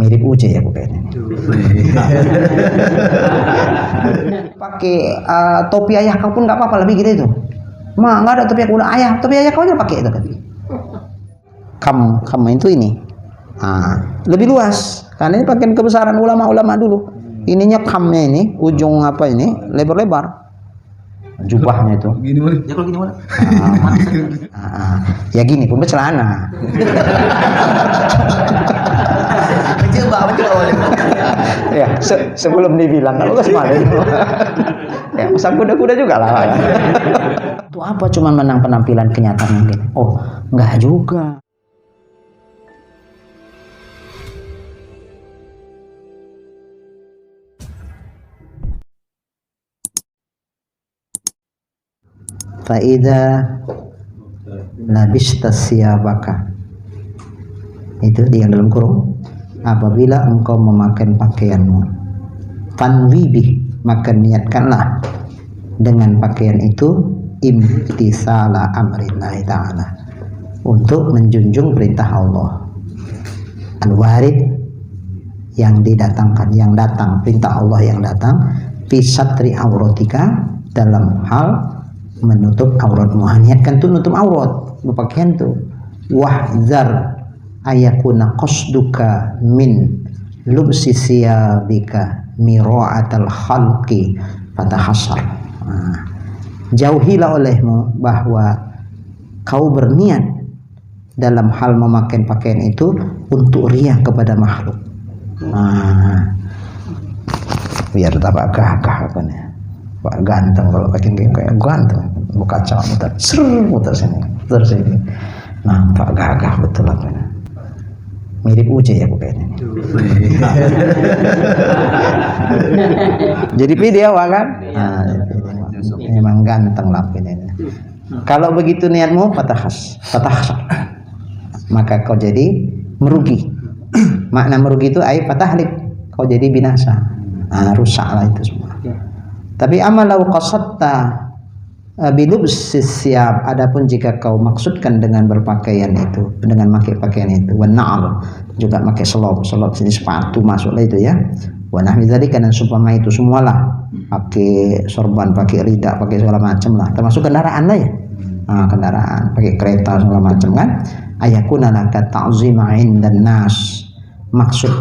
Mirip Uce ya kayaknya. Pakai topi ayah kau pun nggak apa-apa, lebih gitu itu. Mah nggak ada topi aku, ayah topi ayah kau aja pakai itu kan. Kam itu ini. Lebih luas karena ini pakaian kebesaran ulama-ulama dulu. Ininya kamnya ini, ujung apa ini lebar-lebar. Jubahnya itu. Gini mana? Ya kalau gini mana? Ya gini pun bercelana. Coba Ya, sebelum dibilang kalau ke semalam. Ya, pasang kuda-kuda juga lah. Itu apa cuma menang penampilan kenyataan mungkin? Oh, enggak juga. Faida labista siyabaka, itu dia dalam kurung, apabila engkau memakai pakaianmu, fanwibih, maka niatkanlah dengan pakaian itu imtisala amrillahi ta'ala, untuk menjunjung perintah Allah al-warid, yang didatangkan, yang datang, perintah Allah yang datang, fi satri auratika, dalam hal menutup auratmu. Niatkan tuh nutup aurat berpakaian tuh. Wahzar ayakuna qasduka min lubsi siyabika mira'atal khalqi fatahasar. Jauhilah olehmu bahwa kau berniat dalam hal memakai pakaian itu untuk riya kepada makhluk. Biar tambah gagah apa nih. Pak ganteng, kalau pakai kayak ganteng, buka kaca muter sini. Nampak gagah betul apa ini. Mirip Uce ya kayaknya. Jadi video kan? Memang ganteng lah ini. Kalau begitu niatmu patah maka kau jadi merugi. Makna merugi itu patahlik, kau jadi binasa. Rusaklah itu semua. Tapi amalau qasatta bilubsis siyab, adapun jika kau maksudkan dengan berpakaian itu, dengan pakai pakaian itu, wa na'al, juga pakai selop sini sepatu masuklah itu ya. Wa nahwi dzalika, dan supaya itu semualah, pakai sorban, pakai rida, pakai segala macam lah, termasuk kendaraan lah ya. Kendaraan, pakai kereta segala macam kan. Ayakuna laka ta'zima 'indan nas. Maksud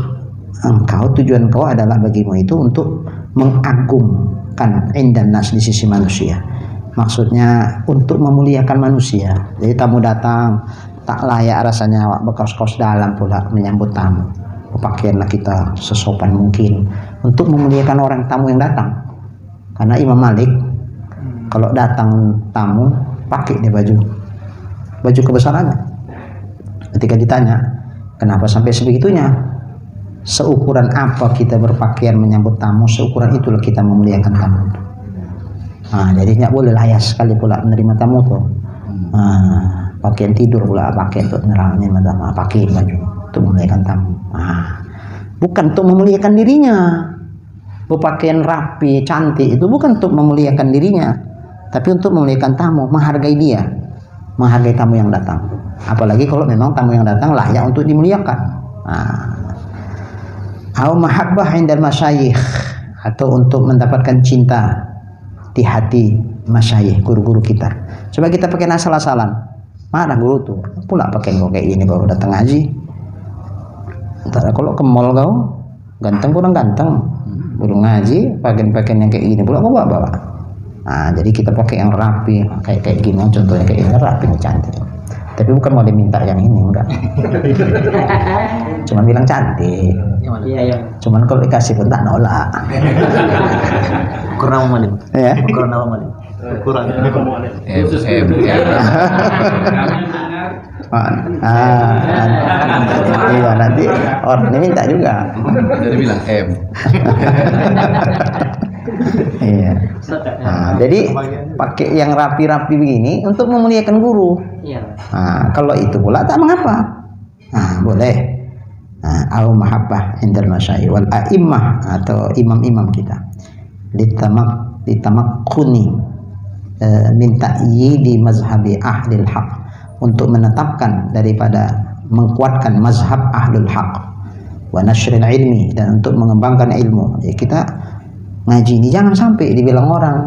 engkau, tujuan kau adalah bagimu itu untuk mengagungkan indan nas, di sisi manusia. Maksudnya untuk memuliakan manusia. Jadi tamu datang, tak layak rasanya berkaos-kaos dalam pula menyambut tamu. Pakaianlah kita sesopan mungkin untuk memuliakan orang tamu yang datang. Karena Imam Malik kalau datang tamu pakai dia baju kebesarannya. Ketika ditanya kenapa sampai sebegitunya, seukuran apa kita berpakaian menyambut tamu, seukuran itulah kita memuliakan tamu. Jadi tidak boleh layas sekali pula menerima tamu tuh. Pakaian tidur pula pakai untuk menerima tamu, pakai baju untuk memuliakan tamu. Bukan untuk memuliakan dirinya. Berpakaian rapi, cantik itu bukan untuk memuliakan dirinya, tapi untuk memuliakan tamu, menghargai dia, menghargai tamu yang datang. Apalagi kalau memang tamu yang datang layak untuk dimuliakan. Au mahabbah indal masyayikh, atau untuk mendapatkan cinta di hati masyayikh, guru-guru kita. Coba kita pakai asal-asalan. Mana guru tuh? Pula pakai kau kayak gini kalau datang ngaji. Entar kalau ke mall kau ganteng kurang ganteng. Guru ngaji pakaian yang kayak gini pula kau bawa. Jadi kita pakai yang rapi, kayak gini contohnya, kayak ini rapi cantik. Tapi bukan mau diminta yang ini, enggak. Cuman bilang cantik. Iya. Cuman kalau dikasih pun tak nolak. Ukuran apa malin? Ya. Ukuran apa malin? Ukuran. Iya nanti orang ini minta juga. Jadi bilang M. Iya. Jadi pakai yang rapi-rapi begini untuk memuliakan guru. Iya. Kalau itu pula tak mengapa. Boleh. Au mahabbah indal masyayikh wal a'immah, atau imam-imam kita. Litamakkuni min ta'yidi mazhabi ahlil haq, untuk menetapkan daripada mengkuatkan mazhab ahlul haq. wa nashril ilmi, dan untuk mengembangkan ilmu. Ya, kita ngaji ini jangan sampai dibilang orang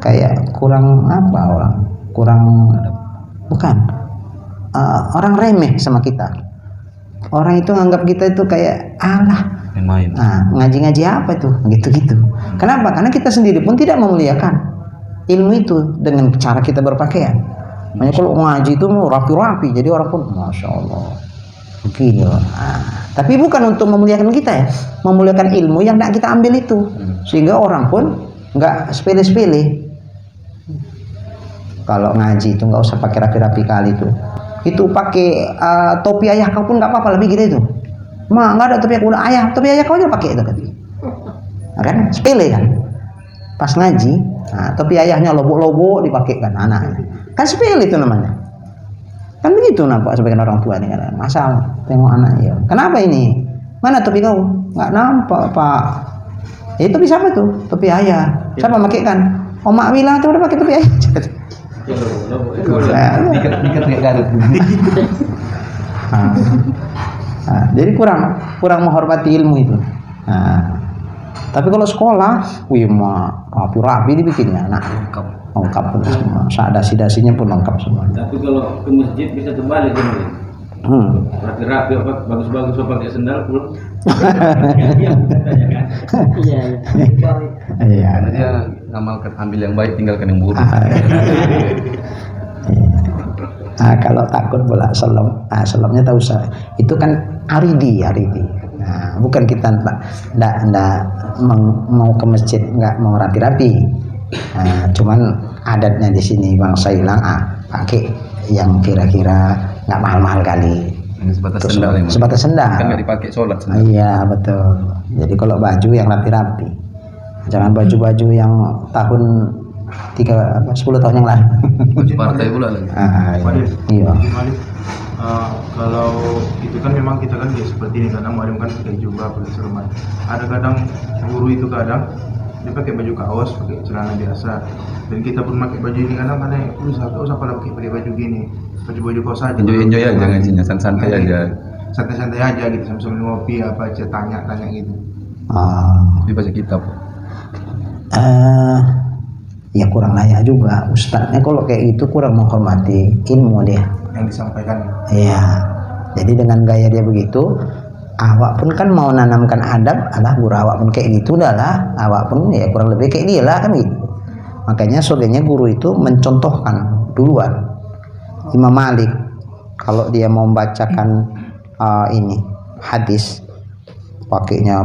kayak kurang apa, orang remeh sama kita. Orang itu nganggap kita itu kayak main. Ngaji-ngaji apa itu, gitu-gitu. Kenapa? Karena kita sendiri pun tidak memuliakan ilmu itu dengan cara kita berpakaian. Makanya kalau ngaji itu mau rapi-rapi, jadi orang pun masya Allah begini. Tapi bukan untuk memuliakan kita ya, memuliakan ilmu yang tidak kita ambil itu, sehingga orang pun nggak sepele-sepele. Kalau ngaji itu nggak usah pakai rapi-rapi kali itu. Itu pakai topi ayah kau pun nggak apa-apa, lebih gitu itu. Nggak ada topi topi ayah kau aja pakai itu kan. Kan sepele kan. Pas ngaji, topi ayahnya lobok-lobok dipakai kan anaknya. Kan sepele itu namanya. Kan begitu nampak sebagian orang tua nih kan. Masa tengok anaknya. Kenapa ini? Mana topi kau? Nggak nampak, Pak. Itu topi siapa tuh? Topi ayah. Siapa pakai kan? Omak bilang tuh udah pakai topi ayah. Diket kayak Garut. Jadi kurang menghormati ilmu itu. Tapi kalau sekolah, rapi-rapi dibikinnya, lengkap pun semua, dasi-dasinya pun lengkap semua. Tapi kalau ke masjid bisa terbalik kan? Rapi-rapi, bagus-bagus pakai sendal pulang. Iya. Karena dia ngamalkan, ambil yang baik, tinggalkan yang buruk. Kalau takut pula selamnya tahu saya. Itu kan aridi. Bukan kita ndak mau ke masjid nggak mau rapi-rapi. Cuman adatnya di sini bangsa hilang pakai yang kira-kira nggak mahal-mahal kali. Sebatas sendal. Kan nggak dipakai sholat. Iya betul. Jadi kalau baju yang rapi-rapi, jangan baju-baju yang tahun 10 tahun yang lalu. Baju partai pula lagi. Iya. Kalau itu kan memang kita kan ya seperti ini, kadang mualim kan pakai jubah, pakai serban. Ada kadang guru itu kadang dia pakai baju kaos, pakai celana biasa, dan kita pun pakai baju ini kadang mana usah pada pakai baju gini, baju kaos aja. Enjoy aja ngajinya, santai aja. Santai aja gitu, sambil ngopi apa aja, tanya gitu. Dia baca kitab. Ya kurang layak juga ustadznya kalau kayak gitu, kurang menghormati ilmu dia yang disampaikan. Iya. Jadi dengan gaya dia begitu, awak pun kan mau nanamkan adab, guru awak pun kayak gitu lah, awak pun ya kurang lebih kayak dia lah kan gitu. Makanya sebenarnya guru itu mencontohkan duluan. Imam Malik kalau dia mau membacakan ini hadis, pakaian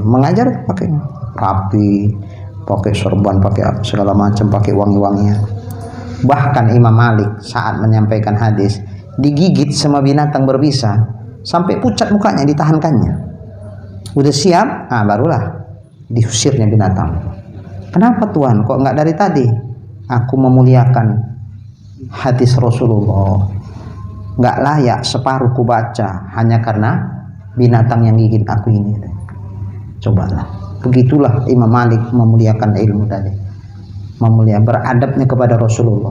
mengajar pakainya rapi, pakai sorban, pakai apa segala macam, pakai wangi-wangian. Bahkan Imam Malik saat menyampaikan hadis digigit sama binatang berbisa sampai pucat mukanya, ditahankannya. Udah siap, barulah diusirnya binatang. Kenapa Tuhan? Kok nggak dari tadi? Aku memuliakan hadis Rasulullah, nggak layak separuh ku baca hanya karena binatang yang gigit aku ini. Cobalah. Begitulah Imam Malik memuliakan ilmu tadi, beradabnya kepada Rasulullah.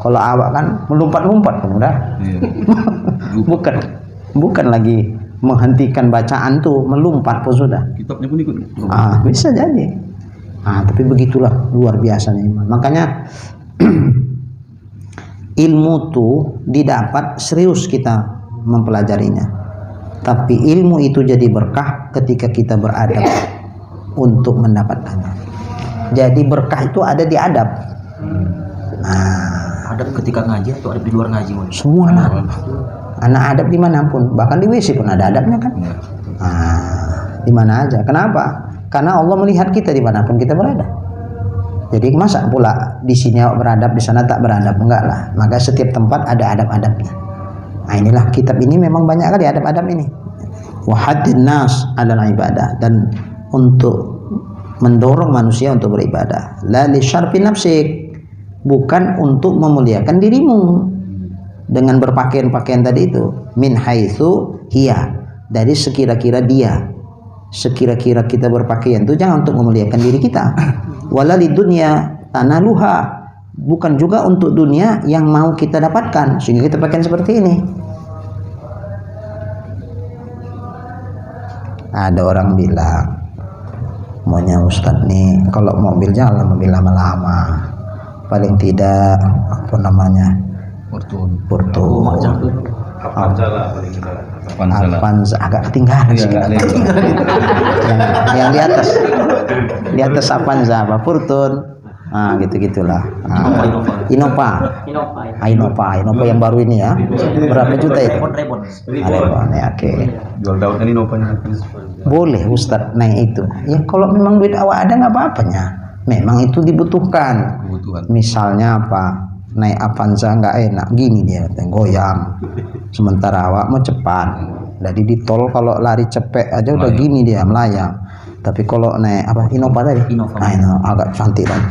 Kalau awak kan melompat-lompat kan udah. bukan lagi menghentikan bacaan tuh, melompat pun sudah. Kitabnya pun ikut. Bisa jadi. Tapi begitulah luar biasanya iman. Makanya ilmu tuh didapat serius kita mempelajarinya. Tapi ilmu itu jadi berkah ketika kita beradab untuk mendapatkannya. Jadi berkah itu ada di adab. Adab ketika ngaji atau adab di luar ngaji? Semua lah. Anak adab dimanapun, bahkan di WC pun ada adabnya kan. Di mana aja. Kenapa? Karena Allah melihat kita dimanapun kita berada. Jadi masa pula di sini awak beradab, di sana tak beradab? Enggak lah. Maka setiap tempat ada adab-adabnya. Inilah kitab ini memang banyak kali adab-adab ini. Wa haddin nas 'alal ibadah, dan untuk mendorong manusia untuk beribadah. La li syarfi nafsik, bukan untuk memuliakan dirimu dengan berpakaian-pakaian tadi itu. Min haitsu hiya, dari sekira-kira dia. Sekira-kira kita berpakaian itu jangan untuk memuliakan diri kita. Wala lidunya tanaluha, bukan juga untuk dunia yang mau kita dapatkan sehingga kita pakaian seperti ini. Ada orang bilang, maunya Ustadz nih kalau mobil jangan mobil lama-lama, paling tidak apa namanya Fortune. Porto, Apa salah paling kita? Avanza agak ketinggalan sih. yang di atas Avanza apa Fortune, gitu-gitulah. Innova yang baru ini ya, berapa juta itu? Rebon ya, oke. Jual daunnya ini nopanya. Boleh Ustadz naik itu ya, kalau memang duit awak ada nggak apa-apanya, memang itu dibutuhkan. Kebutuhan. Misalnya apa, naik Avanza nggak enak gini dia katanya, goyang, sementara awak mau cepat. Jadi di tol kalau lari cepet aja udah gini dia melayang. Tapi kalau naik apa Innova tadi, agak cantik kan.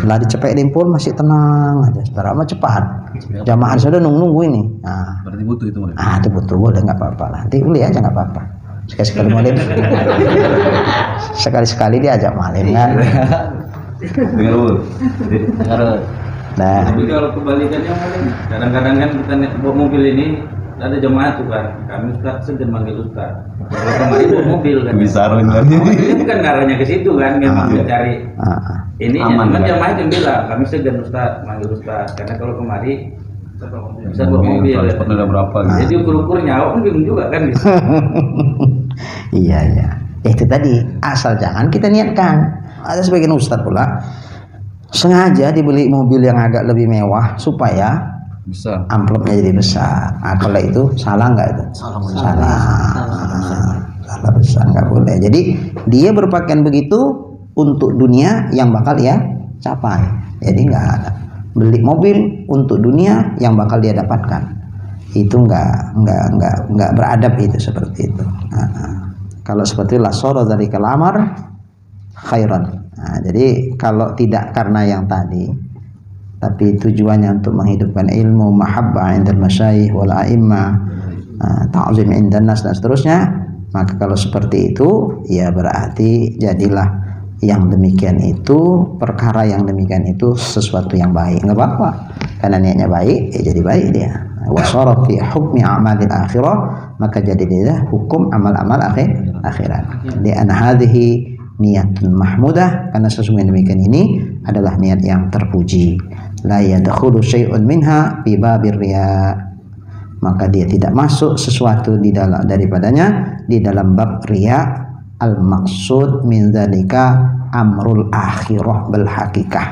Lari cepet dempul masih tenang aja, sementara mau cepat. Jamaah sudah nunggu ini. Nah, Berarti butuh itu. itu betul, boleh nggak apa-apa lah. Nanti beli aja nggak apa-apa. Sekali-sekali malam. Sekali-sekali dia ajak malam kan. Dengar dulu. Nah, Tapi kalau kebalikannya paling kadang-kadang kan kita bawa mobil ini ada jemaah tuh kan, kami Ustaz segan manggil Ustaz. Kalau kemarin bawa mobil kan, Bisa kan. ini bukan ngarahnya ke situ kan, memang mencari ini. Aman, Cuman kan? jemaah itu bilang kami segan Ustaz manggil Ustaz, karena kalau kemari bisa bawa mobil. Transportnya ada berapa gitu. Jadi ukur-ukurnya awak kan bingung juga kan gitu. iya. Itu tadi, asal jangan kita niatkan. Ada sebagian ustadz pula sengaja dibeli mobil yang agak lebih mewah supaya Bisa. amplopnya jadi besar. Kalau itu salah nggak itu? Salah besar, nggak boleh. Jadi dia berpakaian begitu untuk dunia yang bakal dia capai. Jadi nggak ada beli mobil untuk dunia yang bakal dia dapatkan. Itu nggak beradab itu seperti itu. Kalau seperti la soro dari kelamar khairan. Jadi kalau tidak karena yang tadi, tapi tujuannya untuk menghidupkan ilmu, mahabbah indal masyayikh wal a'immah, ta'zim indan nas dan seterusnya, maka kalau seperti itu ya berarti jadilah yang demikian itu, perkara yang demikian itu sesuatu yang baik, nggak apa-apa, karena niatnya baik ya jadi baik dia. Wasara fi hukmi amalil akhirah, maka jadi dia hukum amal-amal akhirat. Di an hadhihi niyatun mahmudah, karena sesungguhnya demikian ini adalah niat yang terpuji. La yadkhulu syai'un minha fi babir riya, maka dia tidak masuk sesuatu di dalam daripadanya di dalam bab riya. Al maksud min dzalika amrul akhirah bil hakikah,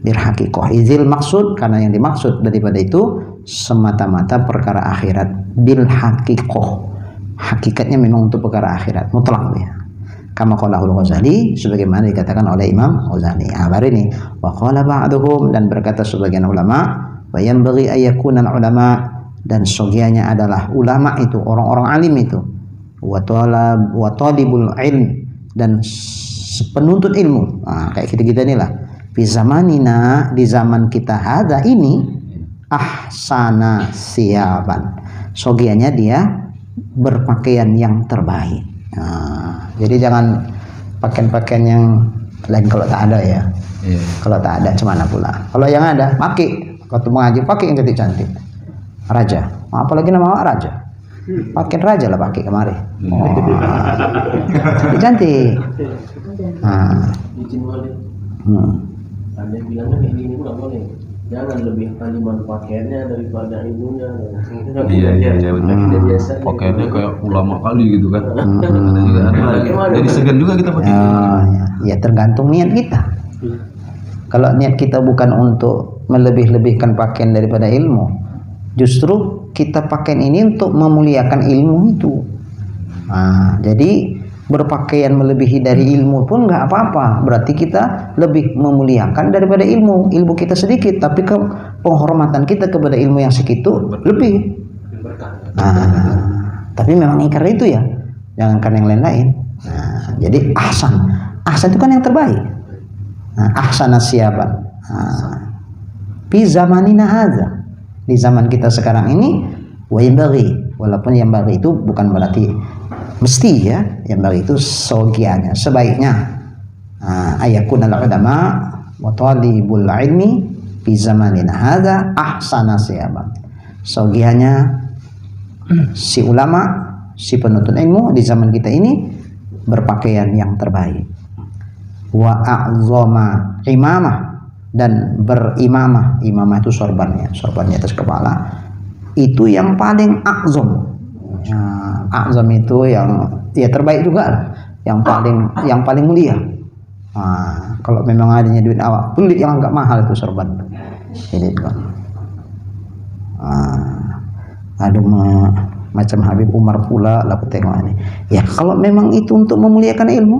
bil hakikah izil maksud, karena yang dimaksud daripada itu semata-mata perkara akhirat, bil hakikah, hakikatnya memang untuk perkara akhirat mutlak ya. Kama qalahul Ghazali, sebagaimana dikatakan oleh Imam Ghazali. Baru ini wa qala ba'duhum, dan berkata sebagian ulama, wa yanbaghi ayyakunal ulama, dan sogianya adalah ulama itu orang-orang alim itu, wa talibul ilm, dan penuntut ilmu. Kayak kita-kita inilah fi zamanina, di zaman kita hadza ini, ahsana siyaban, sogianya dia berpakaian yang terbaik. Jadi jangan pakaian-pakaian yang lain kalau tak ada ya. Kalau tak ada cemana pula. Kalau yang ada pakai, waktu mengaji pakai yang cantik-cantik. Raja, apalagi nama awak raja. Pakaian raja lah pakai kemari. Cantik. Izin boleh. Ada yang bilangnya kayak gini nggak boleh. Jangan lebih kalimat pakaiannya daripada ibunya. Iya betul. Biasa. Pakaiannya kayak ulama kali gitu kan. Jadi segan juga kita pakai. Ya tergantung niat kita. Kalau niat kita bukan untuk melebih-lebihkan pakaian daripada ilmu, justru kita pakaian ini untuk memuliakan ilmu itu. Jadi berpakaian melebihi dari ilmu pun nggak apa-apa, berarti kita lebih memuliakan daripada ilmu. Ilmu kita sedikit, tapi penghormatan kita kepada ilmu yang segitu lebih. Tapi memang ingkar itu ya, jangankan yang lain-lain. Jadi ahsan itu kan yang terbaik. Ahsana siyaban. Fi zamanina hadza, di zaman kita sekarang ini, wa yanbaghi, walaupun yang bagi itu bukan berarti mesti ya, yang bagi itu sogianya, sebaiknya ayakunal ulama wa talibul ilmi fi zamanina hadza ahsana siyaban, sogianya si ulama, si penuntut ilmu di zaman kita ini berpakaian yang terbaik. Wa a'zama imamah, dan berimamah. Imamah itu sorbannya atas kepala, itu yang paling a'zam. A'zam itu yang ya terbaik juga lah, yang paling mulia. Kalau memang adanya duit awak, beli yang agak mahal itu sorban. Jadi aduh macam Habib Umar pula lah aku tengok ini. Ya kalau memang itu untuk memuliakan ilmu,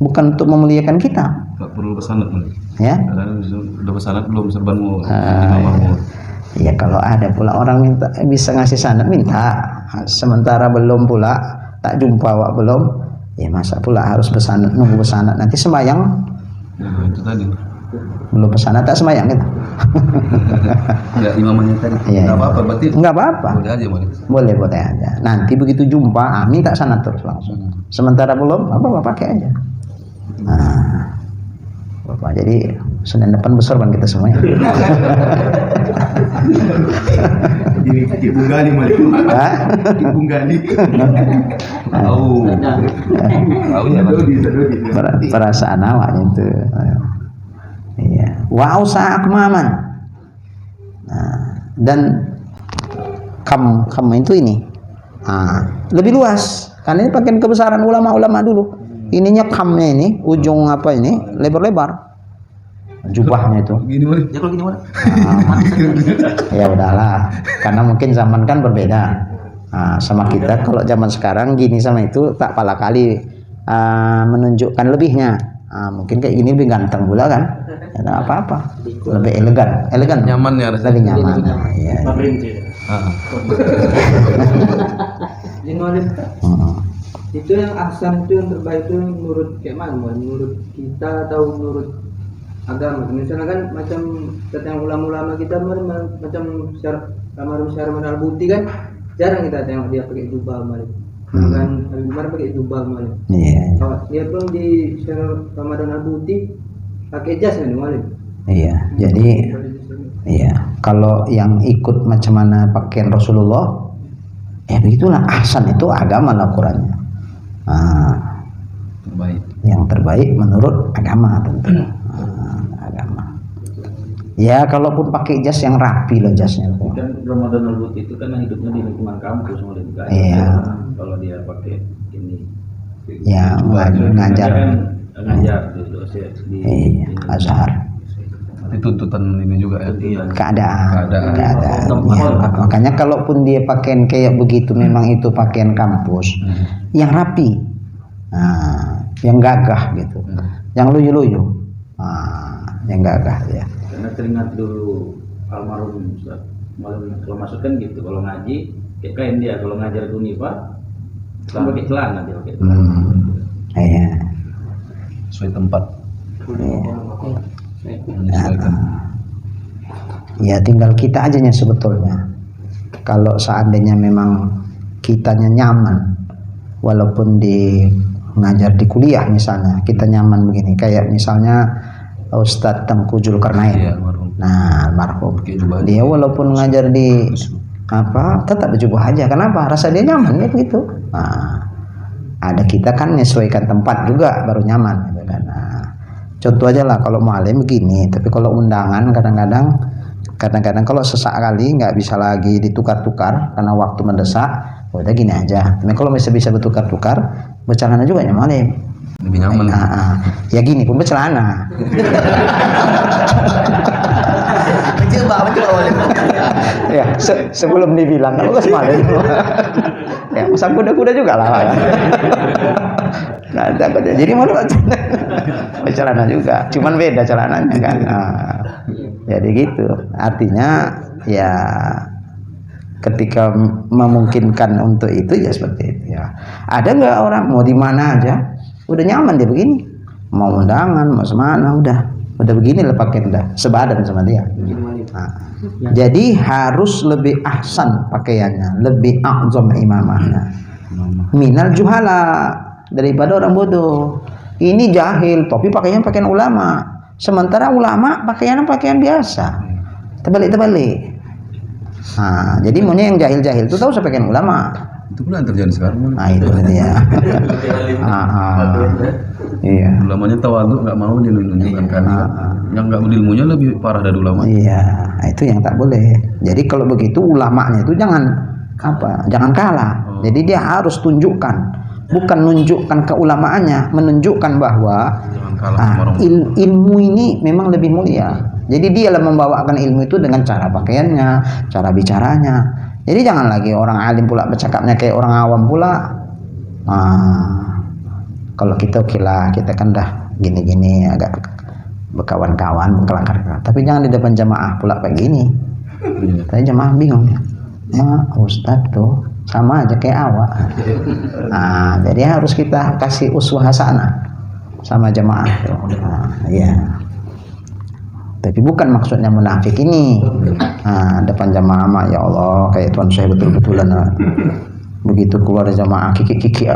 bukan untuk memuliakan kita. Gak perlu bersanad nih. Ya. Udah bersanad belum serbanmu? Imamahmu. Ya kalau ada pula orang minta bisa ngasih sanad, minta. Sementara belum pula, tak jumpa awak belum, ya masa pula harus bersanad, nunggu bersanad nanti sembahyang. Nah, itu tadi. Belum bersanad tak sembahyang kita. Enggak imamahnya tadi. Iya, Enggak iya. apa-apa, berarti Enggak apa-apa. boleh aja boleh. Boleh aja. Nanti begitu jumpa, minta sanad terus langsung. Sementara belum, apa pakai aja. Bapak, jadi Senin depan bersorban kita semuanya. Jadi Kipung Gali malah. Hah? Kipung Gali. Tahu. Tahu ya. Perasaan awaknya itu. Iya. Wa ausa akmaman. Dan kam itu ini. Lebih luas. Karena ini pakaian kebesaran ulama-ulama dulu. Ininya kamnya ini, ujung apa ini, lebar-lebar. Jubahnya itu. Gini boleh. Ya kalau gini mana? Ya udahlah, karena mungkin zaman kan berbeda. Sama kita, kalau zaman sekarang gini sama itu tak pala kali menunjukkan lebihnya. Mungkin kayak gini lebih ganteng pula kan? Ya, tak apa-apa. Lebih elegan. Nyaman ya rasanya. Lebih nyaman. Iya. Itu yang ahsan, itu yang terbaik, itu yang menurut kayak mana? Menurut kita atau menurut agama? Misalnya kan macam kata yang ulama-ulama kita macam Syarman Al-Buti kan jarang kita tengok dia pakai jubah malik. Kan Habib Umar pakai jubah malik. Iya. Dia pun di Ramadan Al-Buti pakai jas kan malik. Iya. Jadi iya, kalau yang ikut macam mana pakaian Rasulullah, ya begitulah. Ahsan itu agama lah Qurannya. Baik. Yang terbaik menurut agama tentu. Agama. Ya kalaupun pakai jas yang rapi loh jasnya. Kan Ramadan Al-Buti itu kan hidupnya di lingkungan kampus mulai juga. Iya. Kalau dia pakai ini. Ya ngajar. Kan ngajar di dosen di Azhar. Itu tuntutan ini juga ya. Keadaan. Keadaan. Ya, makanya kalaupun dia pakaian kayak begitu, memang itu pakaian kampus yang rapi, yang gagah gitu, yang luyu-luyu, yang gagah ya. Karena teringat dulu almarhum Ustaz. Malam kalau masuk kan gitu, kalau ngaji kayak kain dia, kalau ngajar Unifa sama pakai celana dia pakai. Iya. Sesuai tempat. Menyesuaikan. Ya tinggal kita aja nya sebetulnya. Kalau seandainya memang kitanya nyaman, walaupun di ngajar di kuliah misalnya, kita nyaman begini, kayak misalnya Ustadz Tengku Zulkarnain. Iya, almarhum. Nah, almarhum. Dia walaupun ngajar di apa, tetap berjubah aja. Kenapa? Rasa dia nyaman ya begitu. Ada kita kan menyesuaikan tempat juga baru nyaman gitu kan. Contoh aja lah kalau mualim begini, tapi kalau undangan kadang-kadang kalau sesak kali nggak bisa lagi ditukar-tukar karena waktu mendesak, udah gini aja. Tapi kalau bisa bertukar-tukar, bercelana juga ya mualim. Lebih nyaman. Ya gini pun bercelana. Mencoba Ya sebelum dibilang kalau mualim. Ya pasang kuda-kuda juga lah. Nah, jadi mau celana juga, cuman beda celananya kan. Jadi gitu. Artinya ya ketika memungkinkan untuk itu ya seperti itu ya. Ada nggak orang mau di mana aja, udah nyaman dia begini. Mau undangan, mau semana udah begini lah pakaian udah sebadan sama dia. Jadi harus lebih ahsan pakaiannya, lebih a'zam imamahnya. Minal juhala, daripada orang bodoh. Ini jahil, tapi pakaian ulama. Sementara ulama pakaian biasa. Terbalik. Jadi maunya yang jahil-jahil itu tahu saya pakaian ulama. Itu pula yang terjadi sekarang. Nah itu dia. Iya. Ulamanya tawaduk, nggak mau dinunjukkan kan. Yang nggak berilmunya lebih parah dari ulama. Iya, itu yang tak boleh. Jadi kalau begitu ulamanya itu jangan kalah. Jadi dia harus tunjukkan, bukan nunjukkan keulamaannya, menunjukkan bahwa Jangan kalah sama orang. ilmu ini memang lebih mulia. Jadi dialah membawakan ilmu itu dengan cara pakaiannya, cara bicaranya. Jadi jangan lagi orang alim pula bercakapnya kayak orang awam pula. Kalau kita kita kan dah gini-gini agak berkawan-kawan, berkelakar. Tapi jangan di depan jamaah pula kayak gini. Saya jamaah bingung ya. Ustadz tuh sama aja kayak awak. Jadi harus kita kasih uswah hasanah sama jamaah tuh. Ya. Tapi bukan maksudnya munafik ini. Depan jamaah ya Allah kayak tuan saya betul-betulan. Begitu keluar jamaah kiki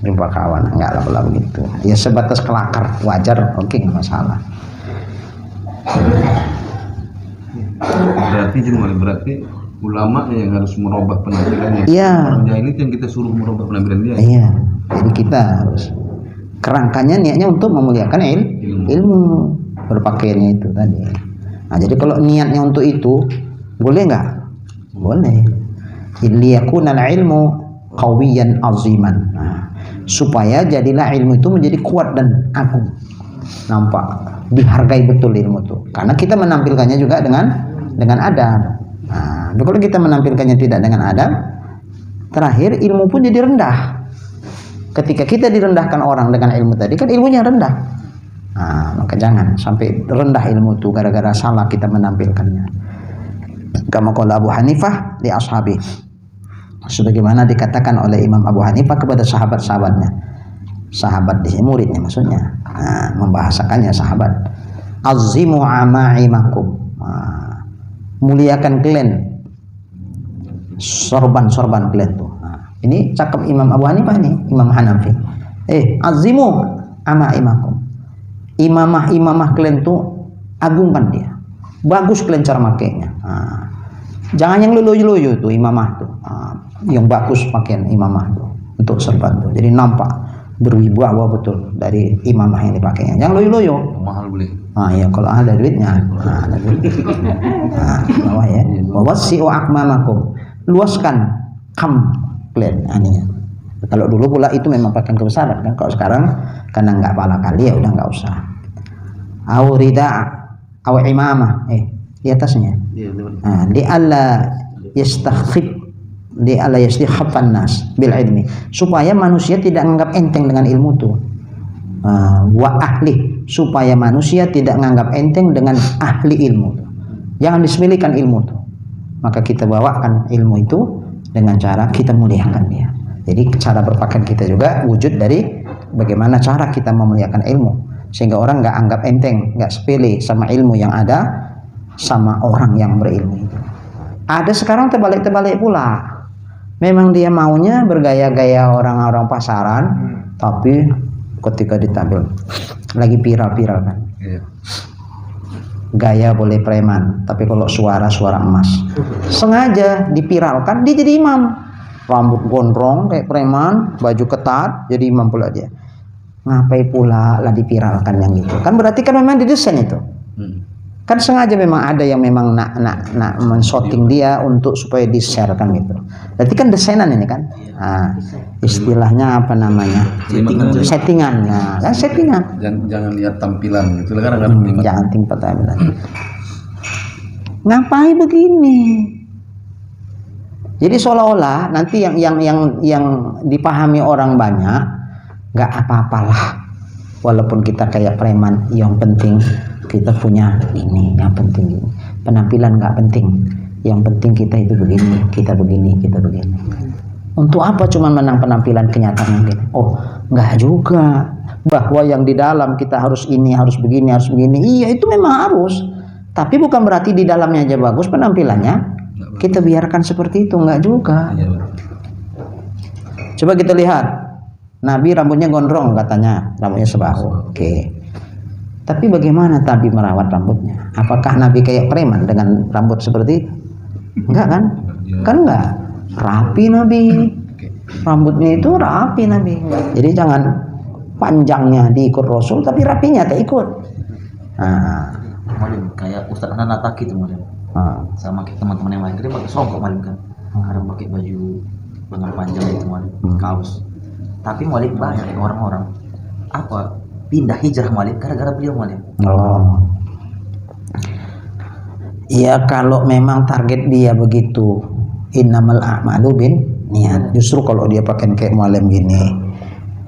jumpa kawan, enggak lah begitu. Ya sebatas kelakar wajar, oke nggak masalah. Berarti ulama yang harus merubah penampilannya. Iya. Orang jahil itu yang kita suruh merubah penampilan dia. Iya. Jadi kita harus kerangkanya niatnya untuk memuliakan ilmu berpakaiannya itu tadi. Nah, jadi kalau niatnya untuk itu boleh nggak? Boleh. Liyakunal ilmu qawiyan aziman. Supaya jadilah ilmu itu menjadi kuat dan agung. Nampak dihargai betul ilmu itu. Karena kita menampilkannya juga dengan adab. Kalau kita menampilkannya tidak dengan adab, terakhir ilmu pun jadi rendah. Ketika kita direndahkan orang dengan ilmu tadi, kan ilmunya rendah. Maka jangan sampai rendah ilmu itu gara-gara salah kita menampilkannya. Kama qala Abu Hanifah li ashabi, sebagaimana dikatakan oleh Imam Abu Hanifah kepada sahabat-sahabatnya. Sahabat di sini muridnya maksudnya. Membahasakannya sahabat. Azimu ama'imakum. Muliakan kalian sorban-sorban kalian tuh. Ini cakap Imam Abu Hanifah ini, Imam Hanafi. Azimu ama'imakum. Imamah kalian tuh agungkan dia. Bagus kalian cara makainya. Jangan yang loyo-loyo tuh imamah tuh. Yang bagus pakaian imamah tuh untuk sorban tuh. Jadi nampak berwibawa betul dari imamah yang dipakainya. Jangan loyo-loyo. Mahal beli. Ya kalau ada duitnya. Bawah ya. Wawasi'u akmamakum. Luaskan kalian aninya. Kalau dulu pula itu memang pakaian kebesaran kan. Kalau sekarang karena nggak pala kali ya udah nggak usah. Au rida' au imamah. Di atasnya. Di alla yastakhifan nas bil ilmi, supaya manusia tidak menganggap enteng dengan ilmu itu. Wa ahli, supaya manusia tidak menganggap enteng dengan ahli ilmu itu. Jangan disepelekan ilmu itu. Maka kita bawakan ilmu itu dengan cara kita muliakan dia. Jadi cara berpakaian kita juga wujud dari bagaimana cara kita memuliakan ilmu, sehingga orang nggak anggap enteng, nggak sepele sama ilmu yang ada, sama orang yang berilmu itu. Ada sekarang terbalik-terbalik pula. Memang dia maunya bergaya-gaya orang-orang pasaran, tapi ketika ditampil lagi viral-viral kan. Gaya boleh preman, tapi kalau suara emas. Sengaja dipiralkan, dia jadi imam. Rambut gondrong kayak preman, baju ketat, jadi imam pula dia. Ngapain pula lah dipiralkan yang itu? Kan berarti kan memang didesain itu. Kan sengaja memang ada yang memang nak men-shooting dia untuk supaya di-share-kan gitu. Berarti kan desainan ini kan. Istilahnya apa namanya? Settingan. Nah, kan settingan. Jangan lihat tampilan gitu kan. Jangan tingkat tampilan. Ngapain begini? Jadi seolah-olah nanti yang dipahami orang banyak, nggak apa-apalah. Walaupun kita kayak preman, yang penting kita punya ini, yang penting ini. Penampilan nggak penting, yang penting kita itu begini, kita begini. Untuk apa cuma menang penampilan kenyataan mungkin? Nggak juga. Bahwa yang di dalam kita harus ini, harus begini. Iya, itu memang harus. Tapi bukan berarti di dalamnya aja bagus penampilannya. Kita biarkan seperti itu, nggak juga. Coba kita lihat. Nabi rambutnya gondrong katanya, rambutnya sebahu. Oke. Tapi bagaimana Nabi merawat rambutnya? Apakah Nabi kayak preman dengan rambut seperti itu? Enggak kan? Kan enggak. rapi Nabi, rambutnya itu rapi Nabi. Jadi jangan panjangnya diikut Rasul tapi rapinya tak ikut. Nah, Malim kayak Ustadz Hanan Ataki itu Malim. Sama kayak teman-teman yang lain dia pakai songkok Malim kan. Kadang pakai baju lengan panjang itu Malim, kaos. Tapi Malim banyak orang-orang apa pindah hijrah Malim gara-gara beliau Malim. oh, ya kalau memang target dia begitu, innamal a'malu bin niat. Justru kalau dia pakai kayak mualim gini,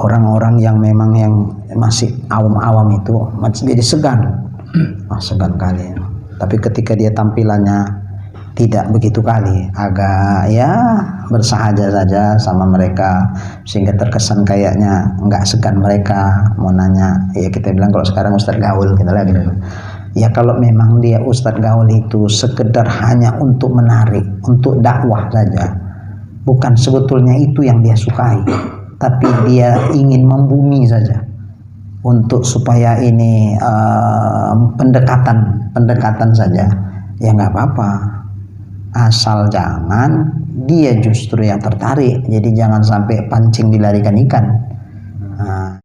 orang-orang yang memang yang masih awam-awam itu masih jadi segan, segan kali. Tapi ketika dia tampilannya tidak begitu kali, agak ya bersahaja saja sama mereka sehingga terkesan kayaknya nggak segan mereka mau nanya. Ya kita bilang kalau sekarang Ustadz gaul gitu lah gitu. Ya kalau memang dia Ustadz gaul itu sekedar hanya untuk menarik, untuk dakwah saja, bukan sebetulnya itu yang dia sukai, tapi dia ingin membumi saja untuk supaya ini pendekatan saja, ya nggak apa-apa, asal jangan dia justru yang tertarik. Jadi jangan sampai pancing dilarikan ikan. Nah,